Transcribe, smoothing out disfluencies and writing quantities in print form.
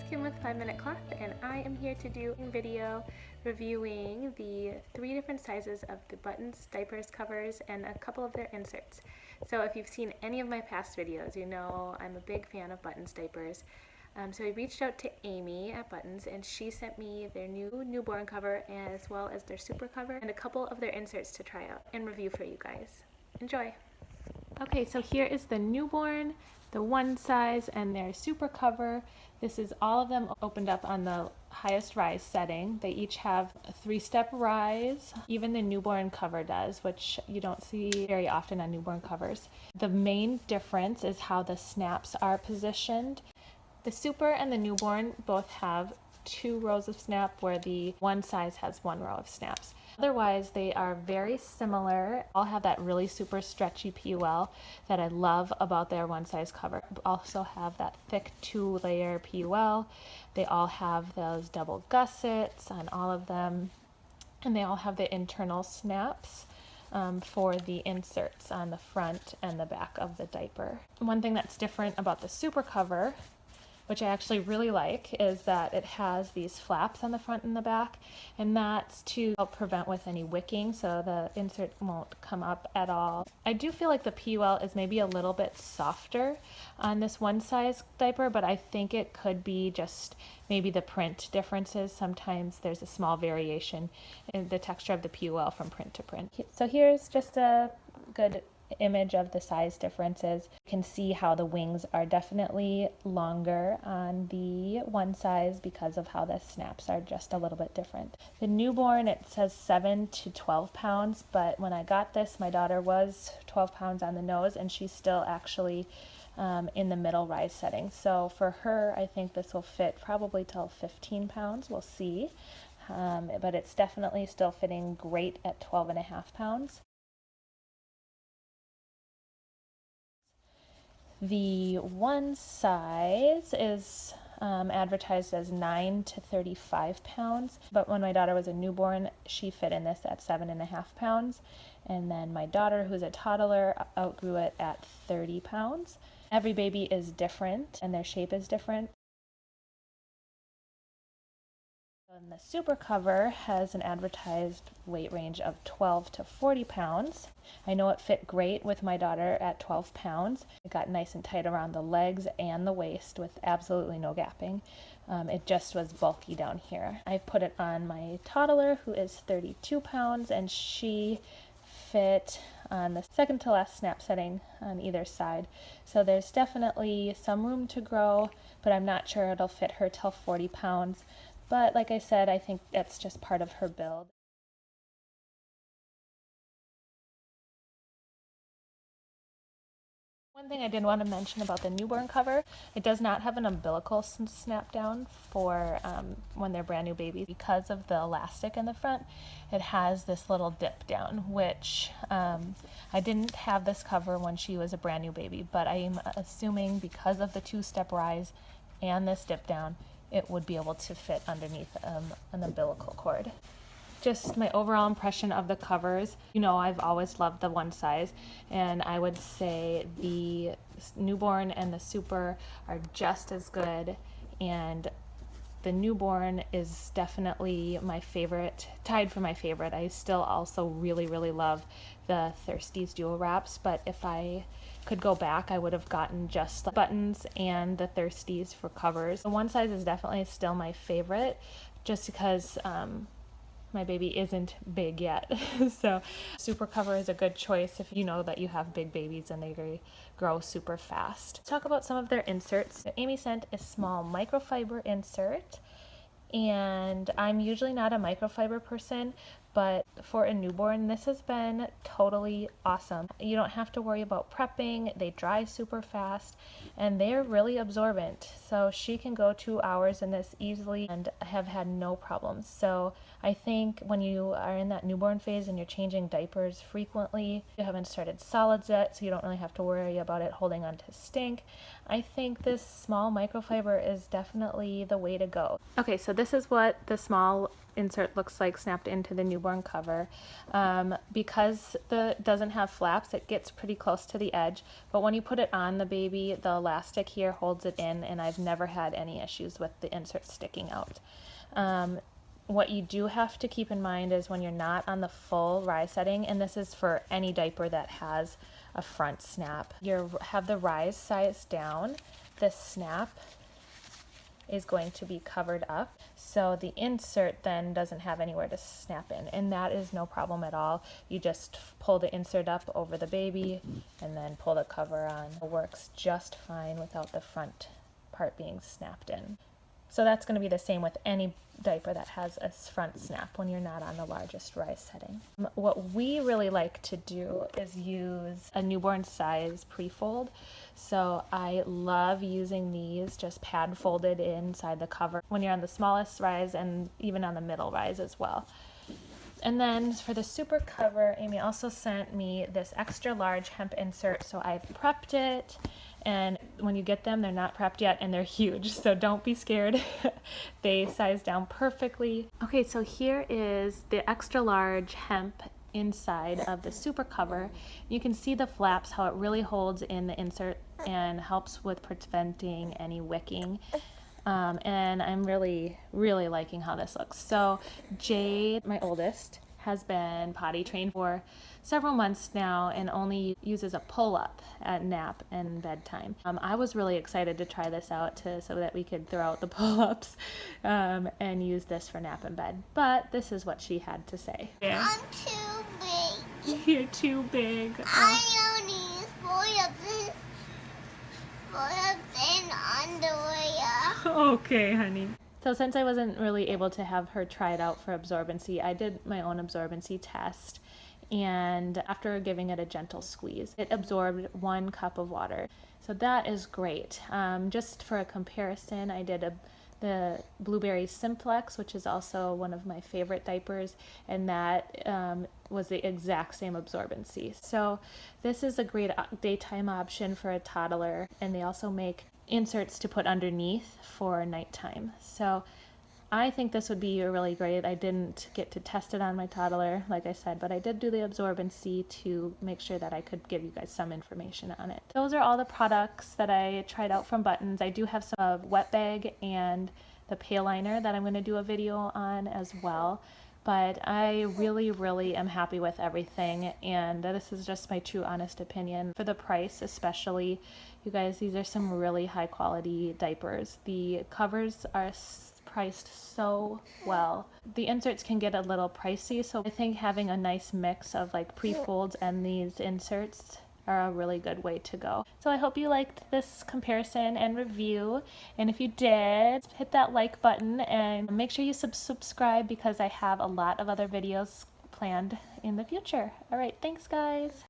Kim with 5 Minute Cloth, and I am here to do a video reviewing the 3 different sizes of the Buttons Diapers covers and a couple of their inserts. So if you've seen any of my past videos, you know I'm a big fan of Buttons Diapers. So I reached out to Amy at Buttons, and she sent me their new newborn cover as well as their super cover and a couple of their inserts to try out and review for you guys. Enjoy! Okay, so here is the newborn, the one size, and their super cover. This is all of them opened up on the highest rise setting. They each have a 3-step rise. Even the newborn cover does, which you don't see very often on newborn covers. The main difference is how the snaps are positioned. The super and the newborn both have 2 rows of snap, where the one size has 1 row of snaps. Otherwise, they are very similar. All have that really super stretchy PUL that I love about their one size cover. Also have that thick 2-layer PUL. They all have those double gussets on all of them, and they all have the internal snaps for the inserts on the front and the back of the diaper. One thing that's different about the super cover, which I actually really like, is that it has these flaps on the front and the back, and that's to help prevent with any wicking, so the insert won't come up at all. I do feel like the PUL is maybe a little bit softer on this one size diaper, but I think it could be just maybe the print differences. Sometimes there's a small variation in the texture of the PUL from print to print. So here's just a good image of the size differences. You can see how the wings are definitely longer on the one size because of how the snaps are just a little bit different. The newborn, it says 7 to 12 pounds, but when I got this, my daughter was 12 pounds on the nose, and she's still actually in the middle rise setting. So for her, I think this will fit probably till 15 pounds. We'll see. But it's definitely still fitting great at 12.5 pounds. The one size is advertised as 9 to 35 pounds, but when my daughter was a newborn, she fit in this at 7.5 pounds, and then my daughter, who's a toddler, outgrew it at 30 pounds. Every baby is different, and their shape is different. And the super cover has an advertised weight range of 12 to 40 pounds. I know it fit great with my daughter at 12 pounds. It got nice and tight around the legs and the waist with absolutely no gapping. It just was bulky down here. I put it on my toddler, who is 32 pounds, and she fit on the second to last snap setting on either side. So there's definitely some room to grow, but I'm not sure it'll fit her till 40 pounds. But like I said, I think that's just part of her build. One thing I did want to mention about the newborn cover, it does not have an umbilical snap down for when they're brand new babies. Because of the elastic in the front, it has this little dip down, which I didn't have this cover when she was a brand new baby, but I'm assuming because of the 2-step rise and this dip down, it would be able to fit underneath an umbilical cord. Just my overall impression of the covers. You know, I've always loved the one size, and I would say the newborn and the super are just as good, and the newborn is definitely my favorite, tied for my favorite. I still also really love the Thirsties dual wraps, but if I could go back, I would have gotten just the Buttons and the Thirsties for covers. The one size is definitely still my favorite, just because my baby isn't big yet. So super cover is a good choice if you know that you have big babies and they grow super fast. Let's talk about some of their inserts. Amy sent a small microfiber insert, and I'm usually not a microfiber person, but for a newborn, this has been totally awesome. You don't have to worry about prepping. They dry super fast, and they're really absorbent. So she can go 2 hours in this easily and have had no problems. So I think when you are in that newborn phase and you're changing diapers frequently, you haven't started solids yet, so you don't really have to worry about it holding on to stink. I think this small microfiber is definitely the way to go. Okay, so this is what the small insert looks like snapped into the newborn cover. Because it doesn't have flaps, it gets pretty close to the edge, but when you put it on the baby, the elastic here holds it in, and I've never had any issues with the insert sticking out. What you do have to keep in mind is when you're not on the full rise setting, and this is for any diaper that has a front snap, you have the rise size down, the snap is going to be covered up, so the insert then doesn't have anywhere to snap in, and that is no problem at all. You just pull the insert up over the baby and then pull the cover on. It works just fine without the front part being snapped in. So that's going to be the same with any diaper that has a front snap when you're not on the largest rise setting. What we really like to do is use a newborn size pre-fold. So I love using these just pad folded inside the cover when you're on the smallest rise and even on the middle rise as well. And then for the super cover, Amy also sent me this extra large hemp insert, so I've prepped it. And when you get them, they're not prepped yet and they're huge, so don't be scared. They size down perfectly. Okay, so here is the extra large hemp inside of the super cover. You can see the flaps, how it really holds in the insert and helps with preventing any wicking. And I'm really liking how this looks. So Jade, my oldest, has been potty trained for several months now and only uses a pull-up at nap and bedtime. I was really excited to try this out so that we could throw out the pull-ups and use this for nap and bed. But this is what she had to say. Yeah. I'm too big. You're too big. I only use pull-ups and underwear. Okay, honey. So since I wasn't really able to have her try it out for absorbency, I did my own absorbency test, and after giving it a gentle squeeze, it absorbed 1 cup of water. So that is great. Just for a comparison, I did the Blueberry Simplex, which is also one of my favorite diapers, and that was the exact same absorbency. So this is a great daytime option for a toddler, and they also make inserts to put underneath for nighttime. So I think this would be really great. I didn't get to test it on my toddler, like I said, but I did do the absorbency to make sure that I could give you guys some information on it. Those are all the products that I tried out from Buttons. I do have some of Wet Bag and the Pale Liner that I'm going to do a video on as well. But I really am happy with everything, and this is just my true honest opinion. For the price especially, you guys, these are some really high quality diapers. The covers are priced so well. The inserts can get a little pricey, so I think having a nice mix of like pre-folds and these inserts are a really good way to go. So I hope you liked this comparison and review, and if you did, hit that like button and make sure you subscribe because I have a lot of other videos planned in the future. All right, thanks guys.